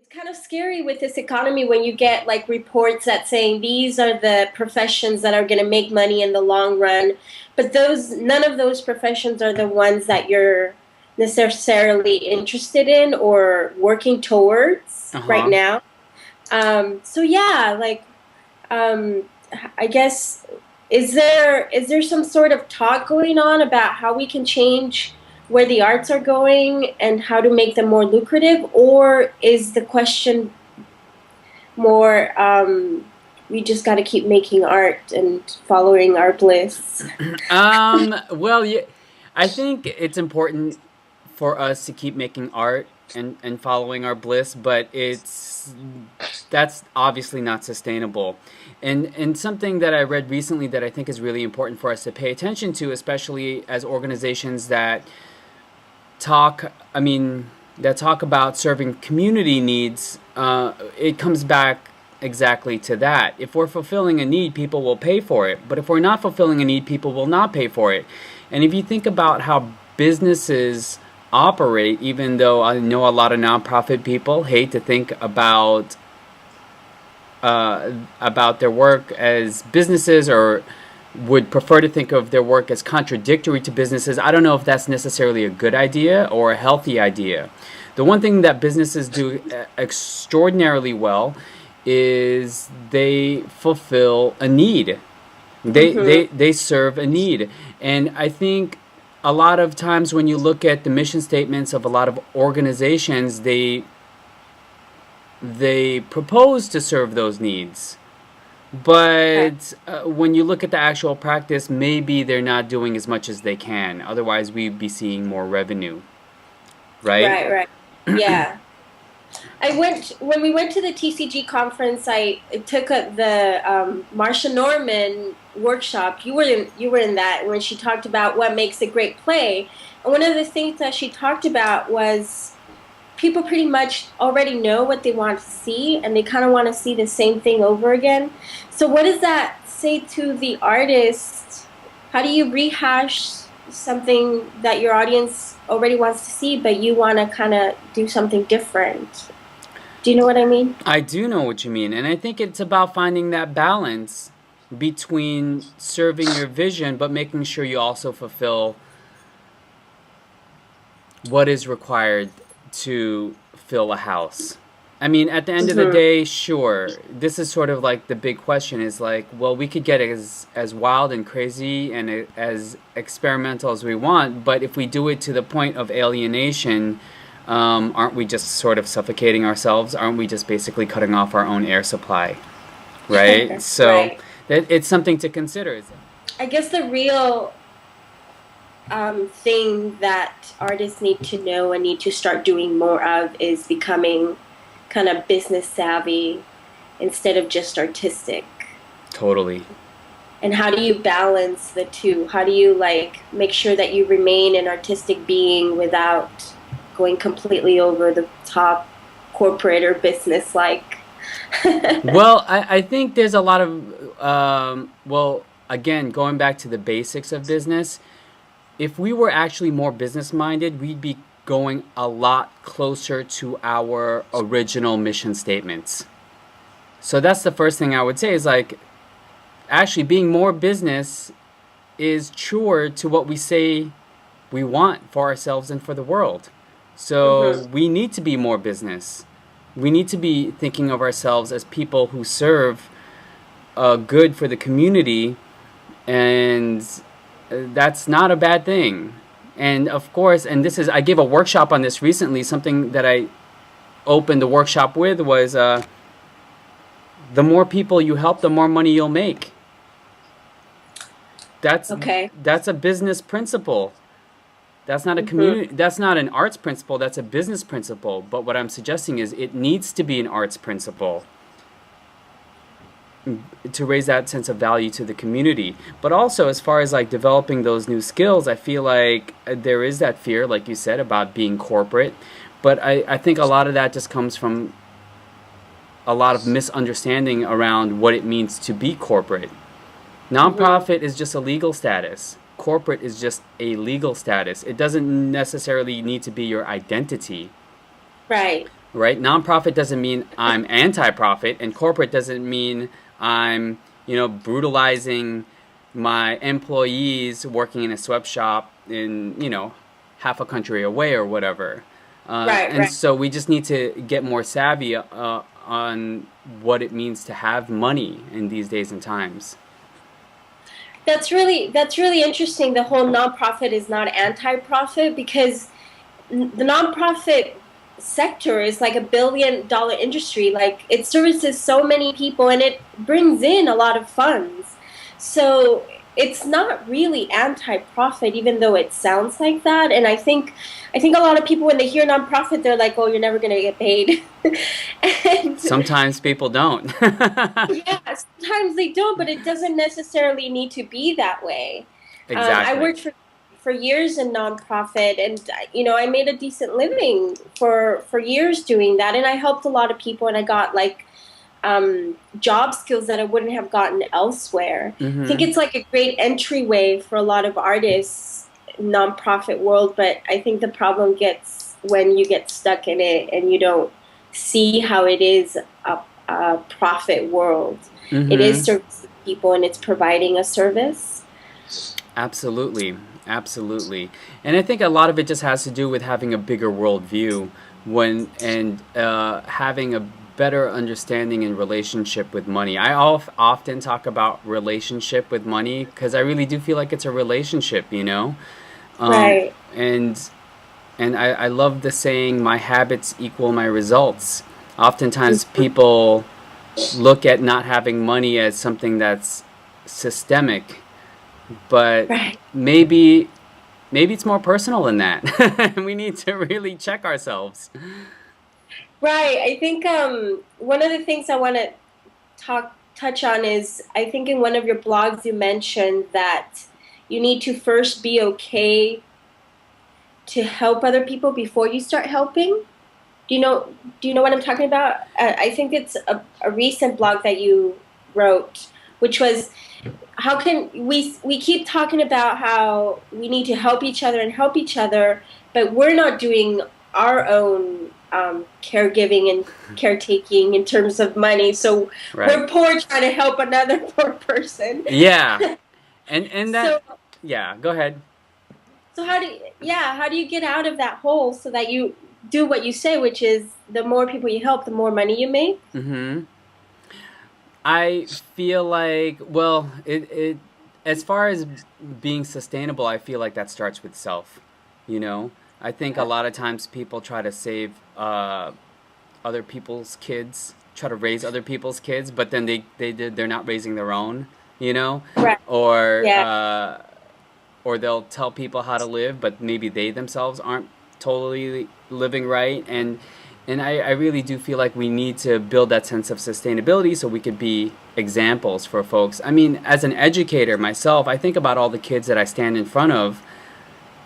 kind of scary with this economy when you get like reports that saying these are the professions that are going to make money in the long run, but those none of those professions are the ones that you're necessarily interested in or working towards right Uh-huh. now. So yeah, like um, I guess is there some sort of talk going on about how we can change where the arts are going and how to make them more lucrative, or is the question more we just got to keep making art and following our bliss? Well, yeah, I think it's important for us to keep making art and following our bliss, but that's obviously not sustainable. And something that I read recently that I think is really important for us to pay attention to, especially as organizations talk, I mean, that talk about serving community needs, it comes back exactly to that. If we're fulfilling a need, people will pay for it. But if we're not fulfilling a need, people will not pay for it. And if you think about how businesses operate, even though I know a lot of nonprofit people hate to think about their work as businesses, or would prefer to think of their work as contradictory to businesses. I don't know if that's necessarily a good idea or a healthy idea. The one thing that businesses do extraordinarily well is they fulfill a need. Mm-hmm. They serve a need. And I think a lot of times when you look at the mission statements of a lot of organizations, they propose to serve those needs. Right, But when you look at the actual practice, maybe they're not doing as much as they can. Otherwise, we'd be seeing more revenue, right? right, right. Yeah. I went when we went to the TCG conference. I took the Marsha Norman workshop. You were in that when she talked about what makes a great play, and one of the things that she talked about was people pretty much already know what they want to see, and they kind of want to see the same thing over again. So, what does that say to the artist? How do you rehash something that your audience already wants to see, but you want to kind of do something different? Do you know what I mean? I do know what you mean. And I think it's about finding that balance between serving your vision, but making sure you also fulfill what is required to fill a house. I mean, at the end of the Hmm. day, sure, this is sort of like the big question is like, well, we could get as wild and crazy and as experimental as we want, but if we do it to the point of alienation, aren't we just sort of suffocating ourselves? Aren't we just basically cutting off our own air supply, right? So Right. it's something to consider. I guess the real thing that artists need to know and need to start doing more of is becoming kind of business savvy instead of just artistic. Totally. And how do you balance the two? How do you like make sure that you remain an artistic being without going completely over the top corporate or business like? Well, I think there's a lot of, well, again, going back to the basics of business, if we were actually more business minded, we'd be going a lot closer to our original mission statements. So that's the first thing I would say is like, actually being more business is truer to what we say we want for ourselves and for the world. Hmm. So we need to be more business. We need to be thinking of ourselves as people who serve good for the community, and that's not a bad thing. And of course, and this is, I gave a workshop on this recently. Something that I opened the workshop with was the more people you help, the more money you'll make. That's Okay. that's a business principle. That's not a Hmm. community. That's not an arts principle. That's a business principle. But what I'm suggesting is it needs to be an arts principle to raise that sense of value to the community. But also, as far as like developing those new skills, I feel like there is that fear, like you said, about being corporate. But I think a lot of that just comes from a lot of misunderstanding around what it means to be corporate. Hmm. Nonprofit is just a legal status. Corporate is just a legal status. It doesn't necessarily need to be your identity. Right. right? Nonprofit doesn't mean I'm anti-profit, and corporate doesn't mean I'm, brutalizing my employees working in a sweatshop in, half a country away or whatever. Right, And right. so we just need to get more savvy on what it means to have money in these days and times. That's really interesting. The whole nonprofit is not anti-profit, because the nonprofit sector is like $1 billion industry. Like, it services so many people and it brings in a lot of funds. So it's not really anti-profit, even though it sounds like that. And I think a lot of people, when they hear nonprofit, they're like, "Oh, you're never going to get paid." And Sometimes people don't. yeah, sometimes they don't, but it doesn't necessarily need to be that way. I Exactly. worked for years in nonprofit, and I made a decent living for years doing that, and I helped a lot of people, and I got like job skills that I wouldn't have gotten elsewhere. I think Mm-hmm. it's like a great entryway for a lot of artists, nonprofit world, but I think the problem gets when you get stuck in it and you don't see how it is a profit world. It is Mm-hmm. servicing people and it's providing a service. Absolutely, absolutely, and I think a lot of it just has to do with having a bigger worldview and having a better understanding and relationship with money. I often talk about relationship with money because I really do feel like it's a relationship, um, Right. and I love the saying, "My habits equal my results." Oftentimes, people look at not having money as something that's systemic, but Right. maybe it's more personal than that. We need to really check ourselves. Right. I think one of the things I want to touch on is, I think in one of your blogs you mentioned that you need to first be okay to help other people before you start helping. Do you know what I'm talking about? I think it's a recent blog that you wrote, which was, how can we keep talking about how we need to help each other, but we're not doing our own caregiving and caretaking in terms of money. So Right. we're poor trying to help another poor person. Yeah. And that So yeah, go ahead. so how do you get out of that hole so that you do what you say, which is the more people you help, the more money you make? Mhm. I feel like, well, it as far as being sustainable, I feel like that starts with self, you know? I think a lot of times people try to save other people's kids, try to raise other people's kids, but then they're not raising their own, you know? Right. Or Yeah. they'll tell people how to live, but maybe they themselves aren't totally living right. And I really do feel like we need to build that sense of sustainability so we could be examples for folks. I mean, as an educator myself, I think about all the kids that I stand in front of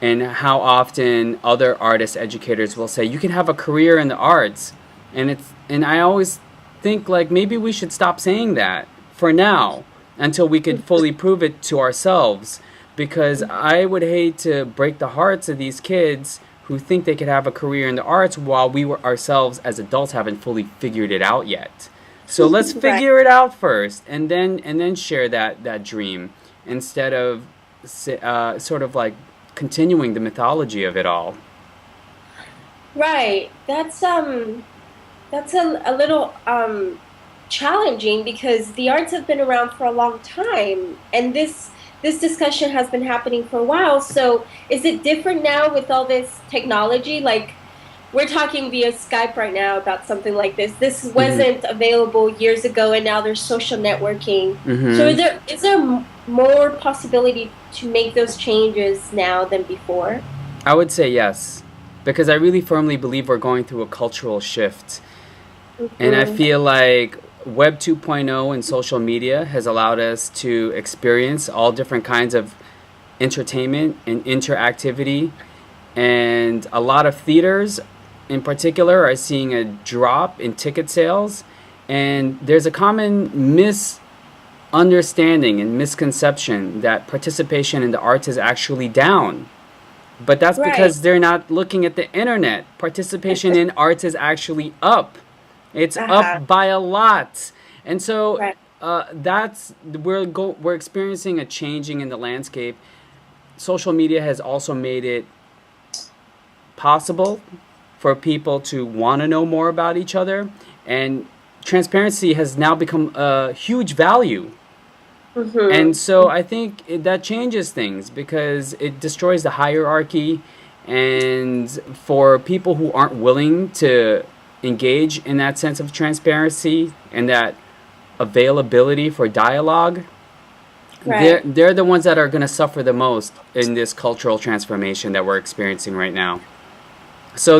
and how often other artist educators will say you can have a career in the arts, and I always think like maybe we should stop saying that for now until we could fully prove it to ourselves, because I would hate to break the hearts of these kids who think they could have a career in the arts while we were ourselves as adults haven't fully figured it out yet. So let's Right. figure it out first, and then share that dream instead of sort of like continuing the mythology of it all. Right. That's a little challenging, because the arts have been around for a long time, and this discussion has been happening for a while. So is it different now with all this technology? Like, we're talking via Skype right now about something like this. This Hmm. wasn't available years ago, and now there's social networking. So Hmm. is there more possibility to make those changes now than before? I would say yes, because I really firmly believe we're going through a cultural shift. And I Hmm. feel like Web 2.0 and social media has allowed us to experience all different kinds of entertainment and interactivity. And a lot of theaters, in particular, are seeing a drop in ticket sales. And there's a common misunderstanding and misconception that participation in the arts is actually down, But that's Right. because they're not looking at the internet. Participation in arts is actually up. It's Uh-huh. up by a lot. And so Right. that's we're experiencing a changing in the landscape. Social media has also made it possible for people to want to know more about each other, and transparency has now become a huge value. And so Mm-hmm. I think that changes things because it destroys the hierarchy. And for people who aren't willing to engage in that sense of transparency and that availability for dialogue, Right. they're the ones that are going to suffer the most in this cultural transformation that we're experiencing right now. So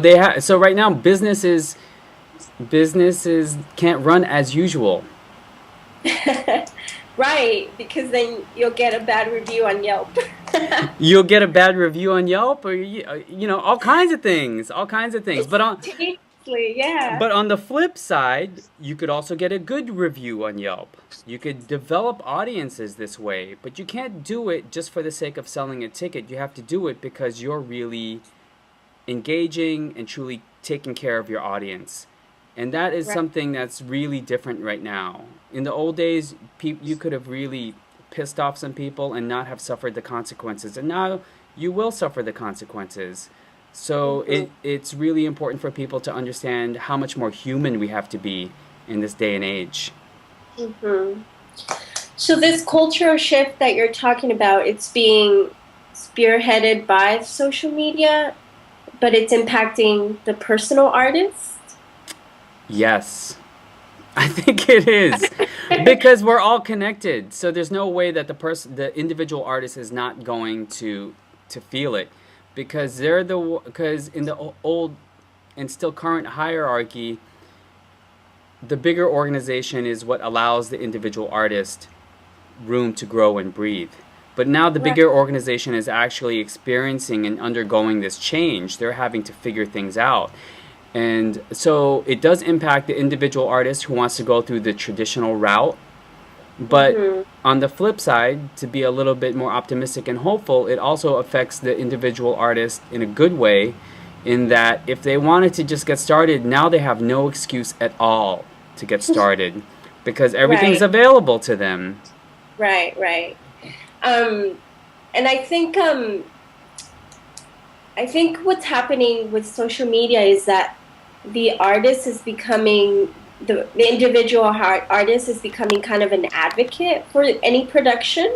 right now businesses can't run as usual. Right, because then you'll get a bad review on Yelp. You'll get a bad review on Yelp, or all kinds of things, all kinds of things. Instantaneously, yeah. But on the flip side, you could also get a good review on Yelp. You could develop audiences this way, but you can't do it just for the sake of selling a ticket. You have to do it because you're really engaging and truly taking care of your audience. And that is Right. something that's really different right now. In the old days, you could have really pissed off some people and not have suffered the consequences. And now you will suffer the consequences. So Mm-hmm. it's really important for people to understand how much more human we have to be in this day and age. Mm-hmm. So this cultural shift that you're talking about, it's being spearheaded by social media, but it's impacting the personal artist. Yes. I think it is because we're all connected. So there's no way that the individual artist is not going to feel it because because in the old and still current hierarchy, the bigger organization is what allows the individual artist room to grow and breathe. But now the Right. bigger organization is actually experiencing and undergoing this change. They're having to figure things out. And so it does impact the individual artist who wants to go through the traditional route. But Mm-hmm. on the flip side, to be a little bit more optimistic and hopeful, it also affects the individual artist in a good way, in that if they wanted to just get started, now they have no excuse at all to get started because everything's Right. available to them. Right. Right. Um, and I think what's happening with social media is that the artist is becoming the individual artist is becoming kind of an advocate for any production.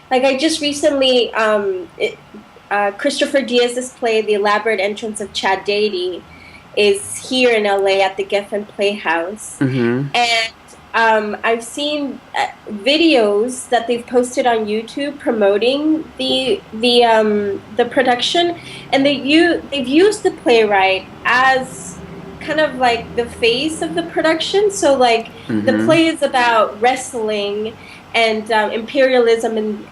Like I just recently, Christopher Diaz's play, The Elaborate Entrance of Chad Dady, is here in LA at the Geffen Playhouse, Mm-hmm. and I've seen videos that they've posted on YouTube promoting the production, and they've used the playwright as kind of like the face of the production. So like the Mm-hmm. play is about wrestling and imperialism, and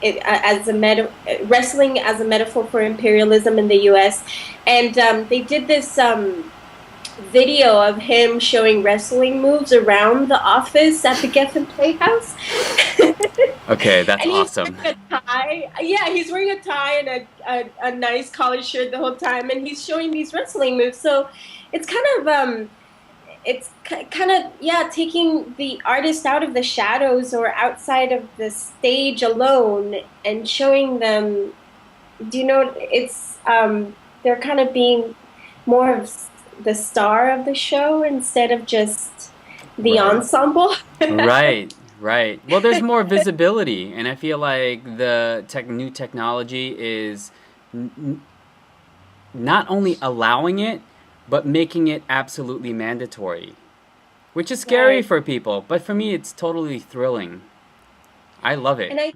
wrestling as a metaphor for imperialism in the U.S. And they did this video of him showing wrestling moves around the office at the Geffen Playhouse. Okay, that's And he's awesome. wearing a tie. Yeah, he's wearing a tie and a nice collared shirt the whole time, and he's showing these wrestling moves. So it's kind of kind of, yeah, taking the artist out of the shadows or outside of the stage alone and showing them. Do you know, it's they're kind of being more of the star of the show instead of just the Right. ensemble. Right, right. Well, there's more visibility, and I feel like the new technology is n- not only allowing it, but making it absolutely mandatory, which is scary Right. for people. But for me, it's totally thrilling. I love it. And I